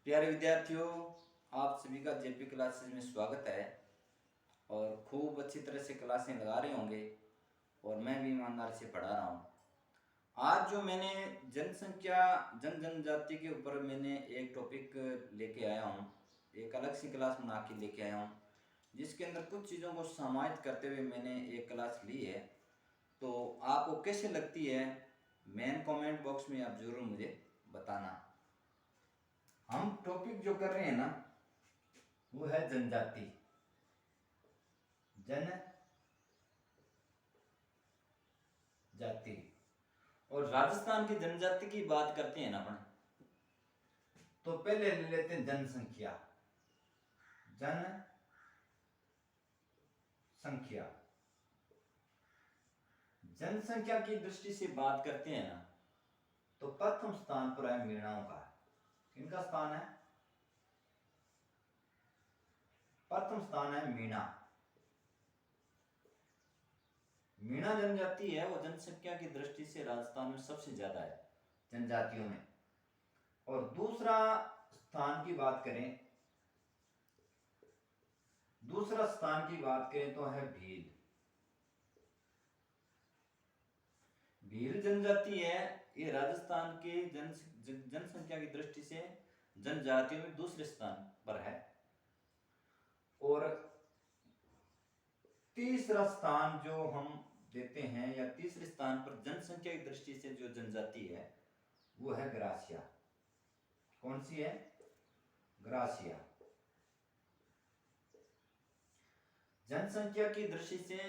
प्यारे विद्यार्थियों, आप सभी का जेपी क्लासेस में स्वागत है। और खूब अच्छी तरह से क्लासें लगा रहे होंगे और मैं भी ईमानदारी से पढ़ा रहा हूँ। आज जो मैंने जनसंख्या जनजाति के ऊपर मैंने एक टॉपिक लेके आया हूँ, एक अलग सी क्लास बना के लेके आया हूँ, जिसके अंदर कुछ चीज़ों को समाहित करते हुए मैंने एक क्लास ली है। तो आपको कैसे लगती है, मेन कमेंट बॉक्स में आप जरूर मुझे बताना। हम टॉपिक जो कर रहे हैं ना, वो है जनजाति। जनजाति और राजस्थान की जनजाति की बात करते हैं ना अपन, तो पहले ले लेते हैं जनसंख्या। जनसंख्या जनसंख्या की दृष्टि से बात करते हैं ना, तो प्रथम स्थान पर है मीणाओं का। किनका स्थान है? प्रथम स्थान है मीणा। मीणा जनजाति है, वो जनसंख्या की दृष्टि से राजस्थान में सबसे ज्यादा है जनजातियों में। और दूसरा स्थान की बात करें, दूसरा स्थान की बात करें तो है भील। भील जनजाति है, ये राजस्थान के जनसंख्या की दृष्टि से जनजातियों में दूसरे स्थान पर है। और तीसरा स्थान जो हम देते हैं, या तीसरे स्थान पर जनसंख्या की दृष्टि से जो जनजाति है, वो है ग्रासिया। कौन सी है? ग्रासिया। जनसंख्या की दृष्टि से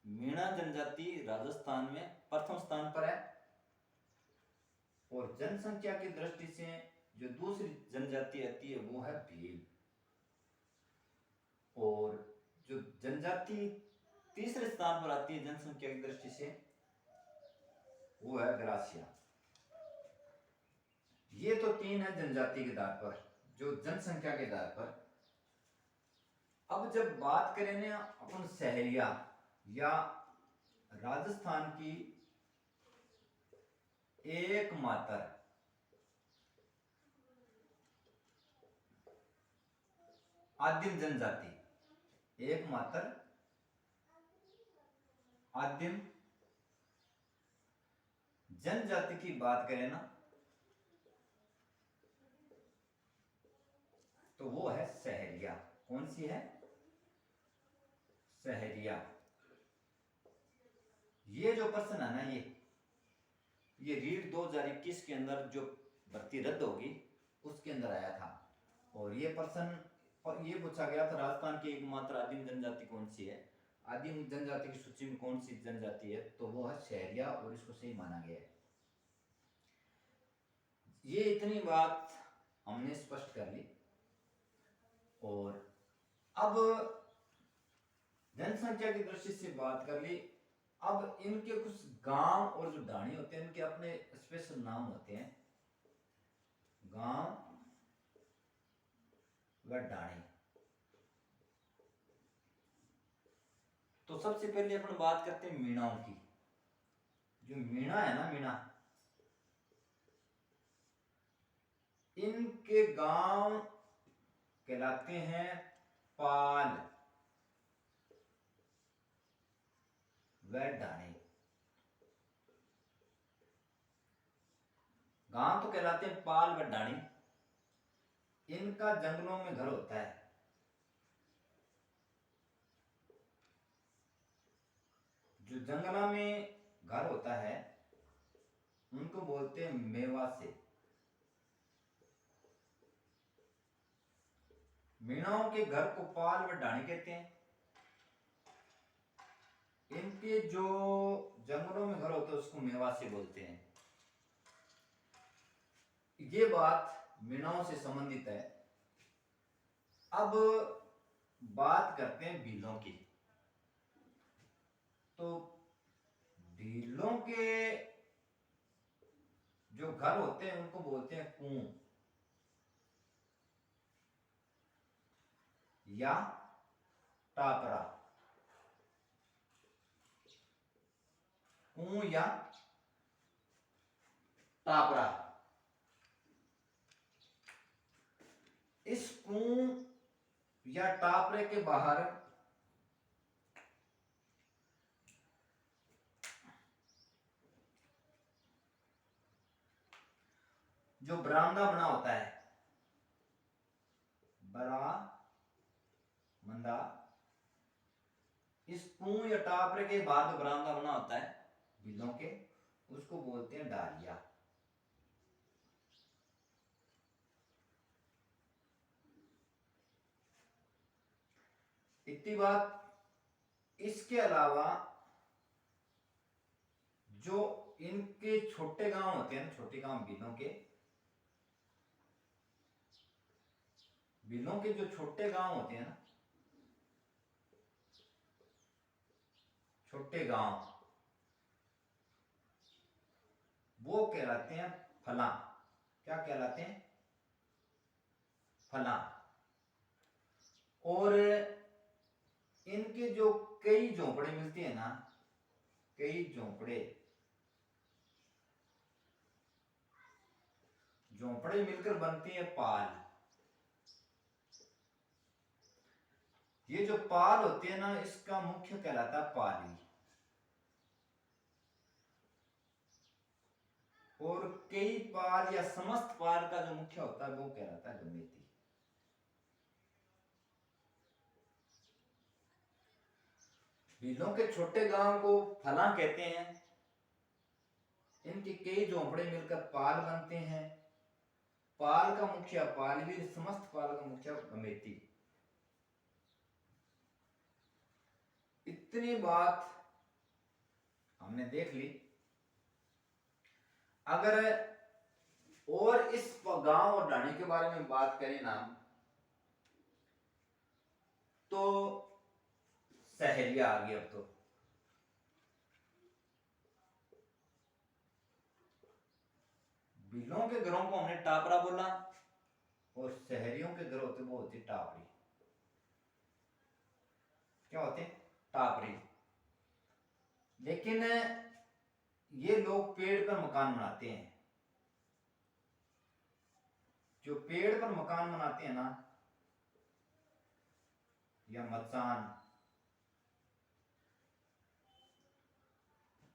मीणा जनजाति राजस्थान में प्रथम स्थान पर है। और जनसंख्या की दृष्टि से जो दूसरी जनजाति आती है वो है भील। और जो जनजाति तीसरे स्थान पर आती है जनसंख्या की दृष्टि से, वो है ग्रासिया। ये तो तीन है जनजाति के आधार पर, जो जनसंख्या के आधार पर। अब जब बात करें ना अपन सहरिया या राजस्थान की एकमात्र आदिम जनजाति, एकमात्र आदिम जनजाति की बात करें ना, तो वो है सहरिया। कौन सी है? सहरिया। ये जो प्रश्न है ना, ये रीट 2021 के अंदर जो भर्ती रद्द होगी उसके अंदर आया था। और ये प्रश्न और ये पूछा गया था, राजस्थान की एकमात्र आदिम जनजाति कौन सी है? आदिम जनजाति की सूची में कौन सी जनजाति है? तो वो है सहरिया, और इसको सही माना गया है। ये इतनी बात हमने स्पष्ट कर ली। और अब जनसंख्या की दृष्टि से बात कर ली। अब इनके कुछ गांव और जो ढाणी होते हैं, इनके अपने स्पेशल नाम होते हैं, गांव व ढाणी। तो सबसे पहले अपन बात करते हैं मीणाओं की। जो मीणा है ना, मीणा, इनके गांव कहलाते हैं पाल व ढाणी। गांव तो कहलाते हैं पाल व ढाणी। इनका जंगलों में घर होता है। जो जंगला में घर होता है उनको बोलते हैं मेवासे। मीणाओं के घर को पाल व ढाणी कहते हैं। इनके जो जंगलों में घर होते हैं उसको मेवासे बोलते हैं। ये बात मीणाओं से संबंधित है। अब बात करते हैं भीलों की। तो भीलों के जो घर होते हैं उनको बोलते हैं कुएं या टापरा। कुएं या टापरा। कुएं या टापरे के बाहर जो बरामदा बना होता है, बरामदा, इस कुएं या टापरे के बाहर जो बरामदा बना होता है बिलों के, उसको बोलते हैं डालिया। इतनी बात। इसके अलावा जो इनके छोटे गांव होते हैं ना, छोटे गांव बिलों के, बिलों के जो छोटे गांव होते हैं ना, छोटे गांव, वो कहलाते हैं फला। क्या कहलाते हैं? फला। और इनके जो कई झोंपड़े मिलती है ना, कई झोंपड़े मिलकर बनती है पाल। ये जो पाल होती है ना, इसका मुख्य कहलाता है पाली। और कई पाल या समस्त पाल का जो मुख्य होता है वो कहलाता है गमेती। बिलों के छोटे गांव को फला कहते हैं। इनके कई झोंपड़े मिलकर पाल बनते हैं। पाल का मुखिया पालवीर, समस्त पाल का मुखिया गमेती। इतनी बात हमने देख ली। अगर और इस गांव और ढाणी के बारे में बात करें ना, तो सहरिया आ गई। अब तो बिलों के घरों को हमने टापरा बोला, और शहरियों के घर होते वो होती टापरी। क्या होते? टापरी। लेकिन ये लोग पेड़ पर मकान बनाते हैं। जो पेड़ पर मकान बनाते हैं ना, या मचान,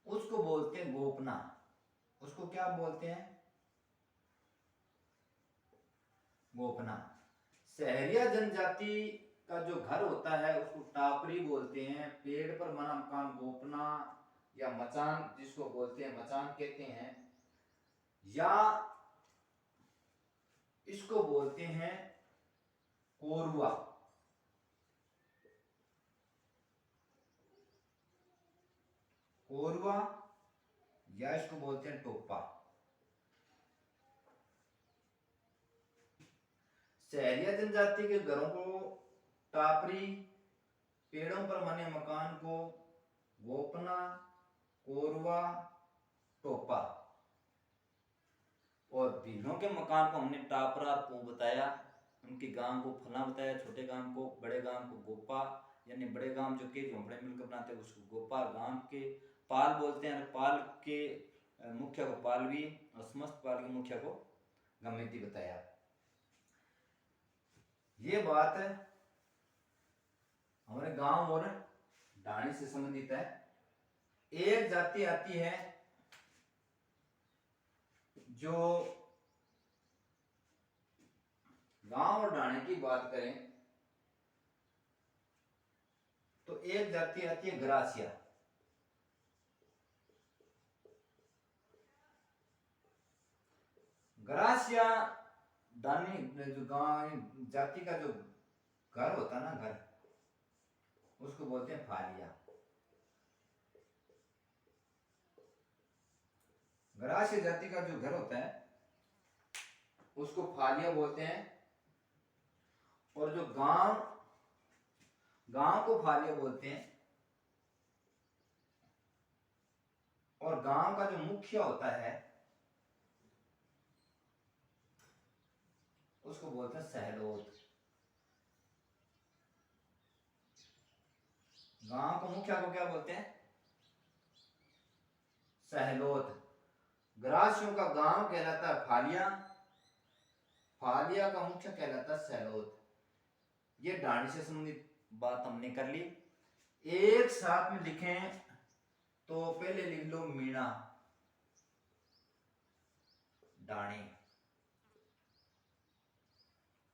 उसको बोलते हैं गोपना। उसको क्या बोलते हैं? गोपना। सहरिया जनजाति का जो घर होता है उसको टापरी बोलते हैं। पेड़ पर बना मकान गोपना या मचान, जिसको बोलते हैं मचान कहते हैं, या इसको बोलते हैं कोरुआ। कोरुआ, या इसको बोलते हैं टोपा। सहरिया जनजाति के घरों को टापरी, पेड़ों पर बने मकान को गोपना, कोरुआ, टोपा, और बिलों के मकान को हमने टापरा को बताया। उनके गांव को फला बताया, छोटे गांव को, बड़े गांव को गोपा, यानी बड़े गांव जो के झोंपड़े मिलकर बनाते हैं उसको गोपा। गांव के पाल बोलते हैं, पाल के मुखिया को पालवी, और समस्त पाल के मुखिया को गमेती बताया। ये बात है हमारे गांव और ढाणी से संबंधित है। एक जाति आती है जो गांव और ढाणी की बात करें तो एक जाति आती है गरासिया। गरासिया ढाणी जो गांव जाति का जो घर होता ना, घर, उसको बोलते हैं फालिया। गरासिया जाति का जो घर होता है उसको फालिया बोलते हैं। और जो गांव को फालिया बोलते हैं। और गांव का जो मुखिया होता है उसको बोलते हैं सहलोत। गांव को मुखिया को क्या बोलते हैं? सहलोत। गरासियों का गांव कहलाता है फालिया, फालिया का मुखिया कहलाता है सहलोत। ये ढाणी से संबंधित बात हमने कर ली। एक साथ में लिखें तो पहले लिख लो मीणा, ढाणी,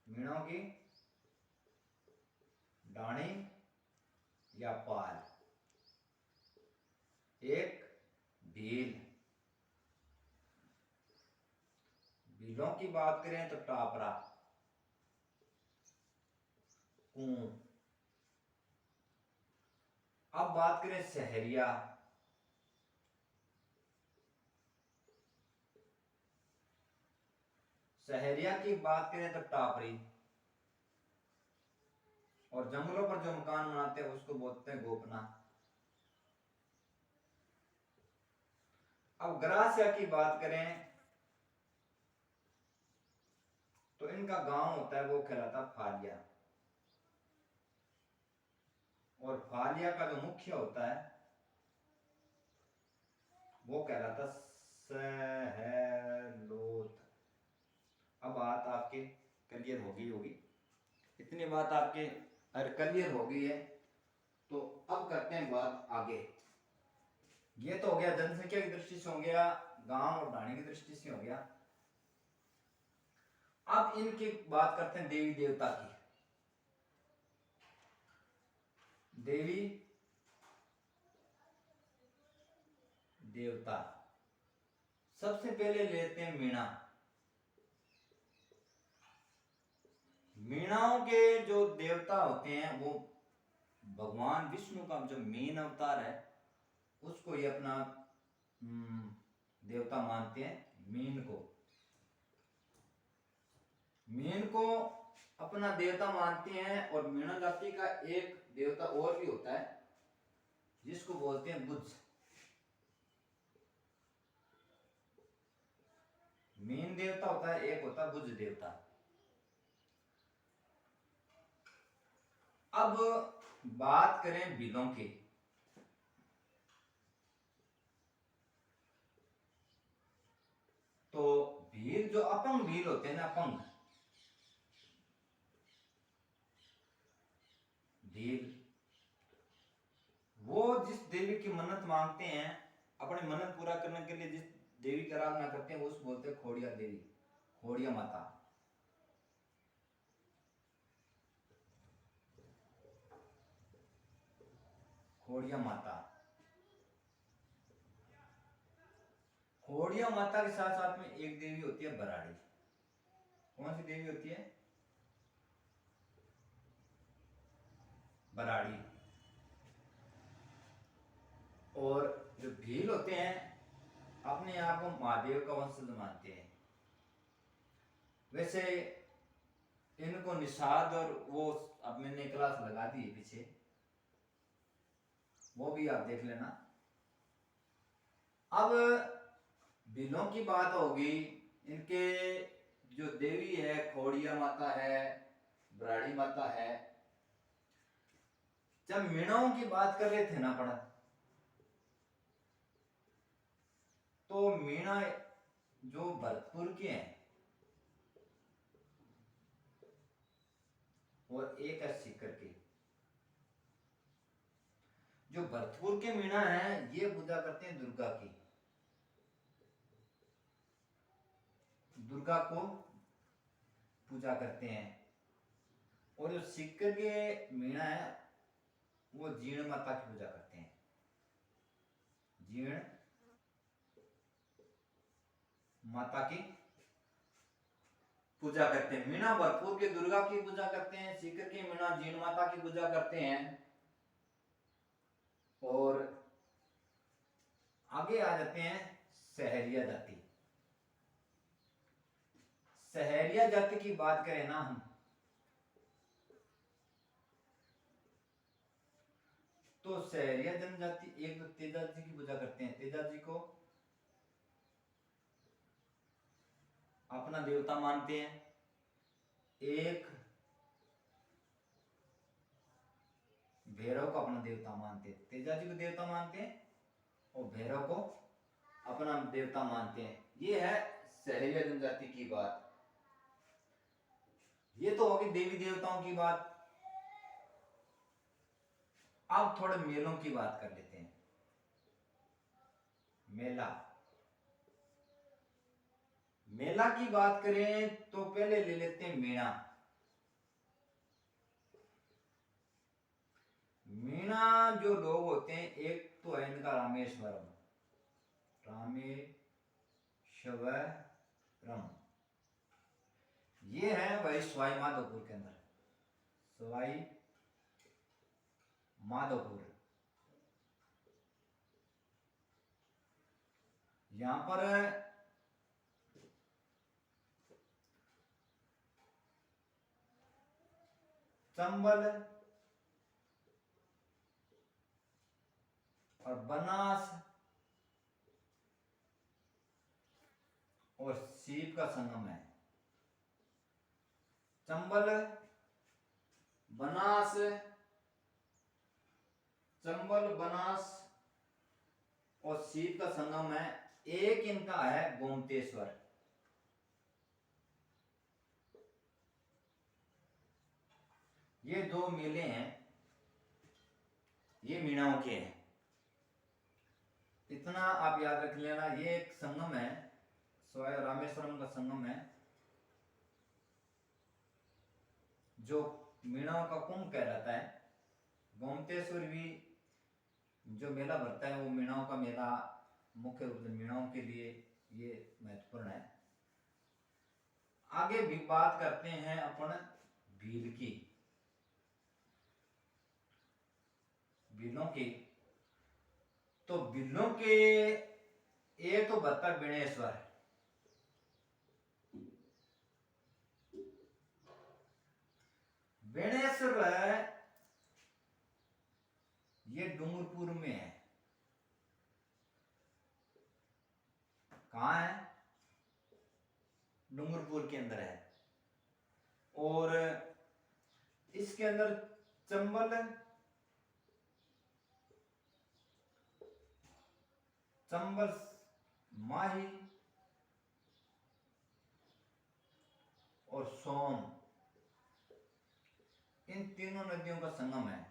मीणों की ढाणी या पाल, एक भील। भीलों की बात करें तो टापरा, कूं। अब बात करें सहरिया, सहरिया की बात करें तो टापरी। और जंगलों पर जो मकान बनाते हैं उसको बोलते हैं गोपना। अब गरासिया की बात करें तो इनका गांव होता है वो कहलाता फालिया, और फालिया का जो मुख्य होता है वो कहलाता सहलोत। अब बात आपके क्लियर होगी, इतनी बात आपके अगर क्लियर हो गई है तो अब करते हैं बात आगे। ये तो हो गया जनसंख्या की दृष्टि से, हो गया गांव और ढाणी की दृष्टि से हो गया। अब इनकी बात करते हैं देवी देवता की। देवी देवता सबसे पहले लेते हैं मीणा। मीणाओं के जो देवता होते हैं वो भगवान विष्णु का जो मेन अवतार है उसको ये अपना देवता मानते हैं। मीन को अपना देवता मानते हैं। और मीणा जाति का एक देवता और भी होता है जिसको बोलते हैं बुद्ध। मीन देवता होता है, एक होता है बुद्ध देवता। अब बात करें भीलों की, तो भील जो अपंग भील होते हैं ना, अपंग भील, वो जिस देवी की मन्नत मांगते हैं, अपनी मन्नत पूरा करने के लिए जिस देवी की आराधना करते हैं वो उसको बोलते हैं खोड़िया देवी, खोड़िया माता। खोड़िया माता, खोड़िया माता के साथ साथ में एक देवी होती है बराड़ी। कौन सी देवी होती है? बराड़ी। और जो भील होते हैं अपने आप को महादेव का वंशज मानते हैं। वैसे इनको निषाद और वो अब मैंने क्लास लगा दी है पीछे, वो भी आप देख लेना। अब भीलों की बात होगी, इनके जो देवी है खोड़िया माता है, बराड़ी माता है। जब मीणाओं की बात कर रहे थे ना पढ़ा, तो मीणा जो भरतपुर के हैं और एक है सीकर के। जो भरतपुर के मीणा है ये पूजा करते हैं दुर्गा की, दुर्गा को पूजा करते हैं। और जो सीकर के मीणा है वो जीण माता की पूजा करते हैं, जीण माता की पूजा करते हैं। मीणा भरतपुर के दुर्गा की पूजा करते हैं, सीकर के मीणा जीण माता की पूजा करते हैं। और आगे आ जाते हैं सहरिया जाति। सहरिया जाति की बात करें ना हम, तो सहरिया जनजाति एक तो तेजा जी की पूजा करते हैं, तेजा जी को अपना देवता मानते हैं। एक भैरव को अपना देवता मानते हैं, तेजा जी को देवता मानते हैं और भैरव को अपना देवता मानते हैं। ये है सहरिया जनजाति की बात। ये तो होगी देवी देवताओं की बात। अब थोड़े मेलों की बात कर लेते हैं। मेला, मेला की बात करें तो पहले ले लेते हैं मीणा। मीणा जो लोग होते हैं, एक तो है इनका रामेश्वरम, रामेश्वरम, ये है भाई सवाई माधोपुर के अंदर, सवाई माधोपुर। यहां पर चंबल और बनास और सीप का संगम है। चंबल, बनास, चंबल, बनास और सीप का संगम है। एक इनका है गोमतेश्वर। ये दो मेले हैं, ये मीणाओं के हैं। इतना आप याद रख लेना। ये एक संगम है, सवाई रामेश्वरम का संगम है, जो मीणाओं का कुंभ कहलाता है। गोमतेश्वर भी जो मेला भरता है वो मीणाओं का मेला, मुख्य रूप से मीणाओं के लिए ये महत्वपूर्ण है। आगे भी बात करते हैं अपन भील की, भीलों की। तो भीलों के ये तो बता बिनेश्वर, बिनेश्वर ये डूंगरपुर में है। कहाँ है? डूंगरपुर के अंदर है। और इसके अंदर चंबल, चंबल, माही और सोन, इन तीनों नदियों का संगम है।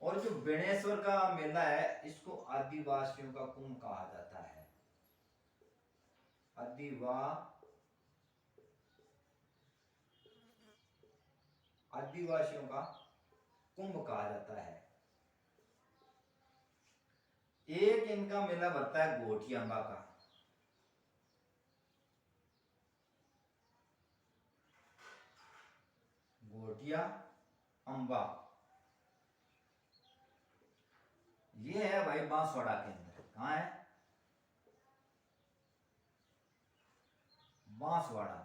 और जो बेणेश्वर का मेला है, इसको आदिवासियों का कुंभ कहा जाता है। आदिवासियों का कुंभ कहा जाता है। एक इनका मेला भरता है घोटियांबा का। घोटिया अंबा, ये है भाई बांसवाड़ा के अंदर। कहाँ है? बांसवाड़ा।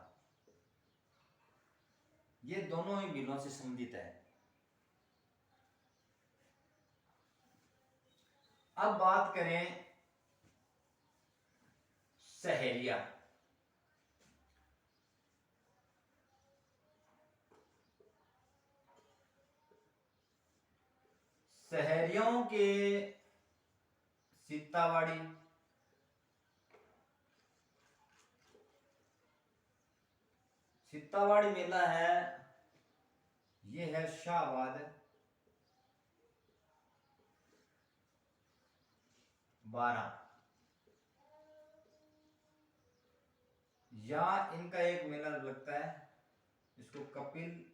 ये दोनों ही बिलों से संबंधित है। अब बात करें सहेलिया। शहरियों के सीतावाड़ी, सीतावाड़ी मेला है, ये है शाहबाद 12। या इनका एक मेला लगता है, इसको कपिल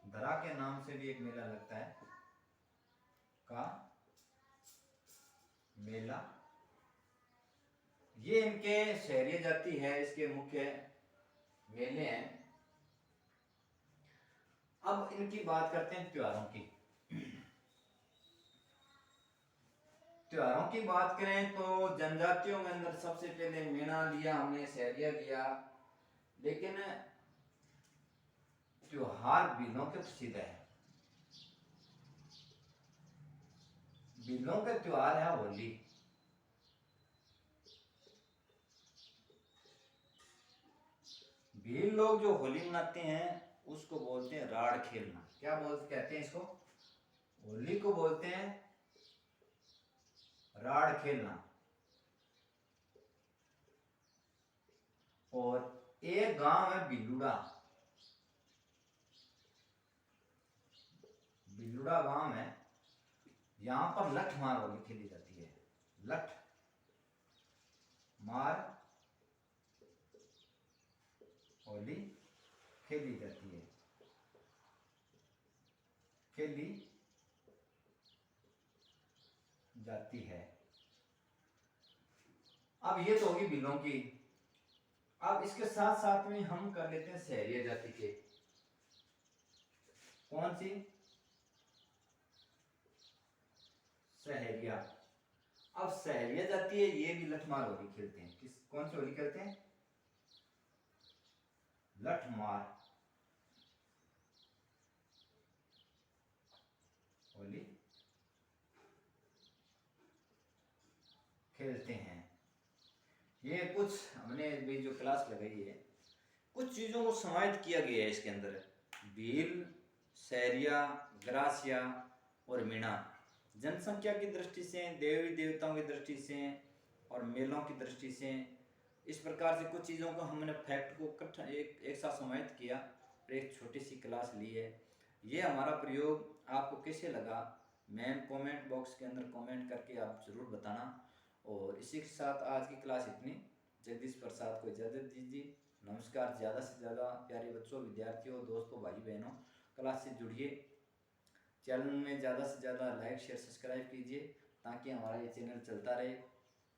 धरा के नाम से भी एक मेला लगता है, का मेला। ये इनके शहरीय जाति है, इसके मुख्य मेले हैं। अब इनकी बात करते हैं त्योहारों की। त्योहारों की बात करें तो जनजातियों के अंदर सबसे पहले मीणा लिया हमने, सहरिया लिया, लेकिन त्योहार भीलों के प्रसिद्ध है। भीलों के त्योहार है होली। भील लोग जो होली मनाते हैं उसको बोलते हैं राड़ खेलना। क्या बोलते कहते हैं इसको? होली को बोलते हैं राड़ खेलना। और एक गांव है बिलुड़ा, बिल्लुड़ा गांव है, यहाँ पर लठ मार होली खेली जाती है। लठ मार होली खेली जाती है, खेली जाती है। अब ये तो होगी बिलों की। अब इसके साथ साथ में हम कर लेते हैं सहरिया जाति के। कौन सी? सहरिया। अब सहरिया जाति है, ये भी लठमार होली खेलते हैं। किस कौन सी होली खेलते हैं? लठमार होली खेलते हैं। ये कुछ हमने भी जो क्लास लगाई है, कुछ चीजों को समाहित किया गया है इसके अंदर। भील, सहरिया, ग्रासिया और मीणा जनसंख्या की दृष्टि से, देवी देवताओं की दृष्टि से और मेलों की दृष्टि से, इस प्रकार से कुछ चीज़ों को हमने फैक्ट को एक साथ समाहित किया और एक छोटी सी क्लास ली है। ये हमारा प्रयोग आपको कैसे लगा, मैम कमेंट बॉक्स के अंदर कमेंट करके आप ज़रूर बताना। और इसी के साथ आज की क्लास इतनी। जगदीश प्रसाद को इजाज़त दीजिए। नमस्कार। ज़्यादा से ज़्यादा प्यारे बच्चों, विद्यार्थियों, दोस्तों, भाई बहनों, क्लास से जुड़िए। चैनल में ज़्यादा से ज़्यादा लाइक, शेयर, सब्सक्राइब कीजिए ताकि हमारा ये चैनल चलता रहे।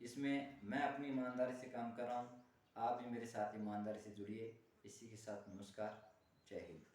इसमें मैं अपनी ईमानदारी से काम कर रहा हूँ, आप भी मेरे साथ ईमानदारी से जुड़िए। इसी के साथ नमस्कार, जय हिंद।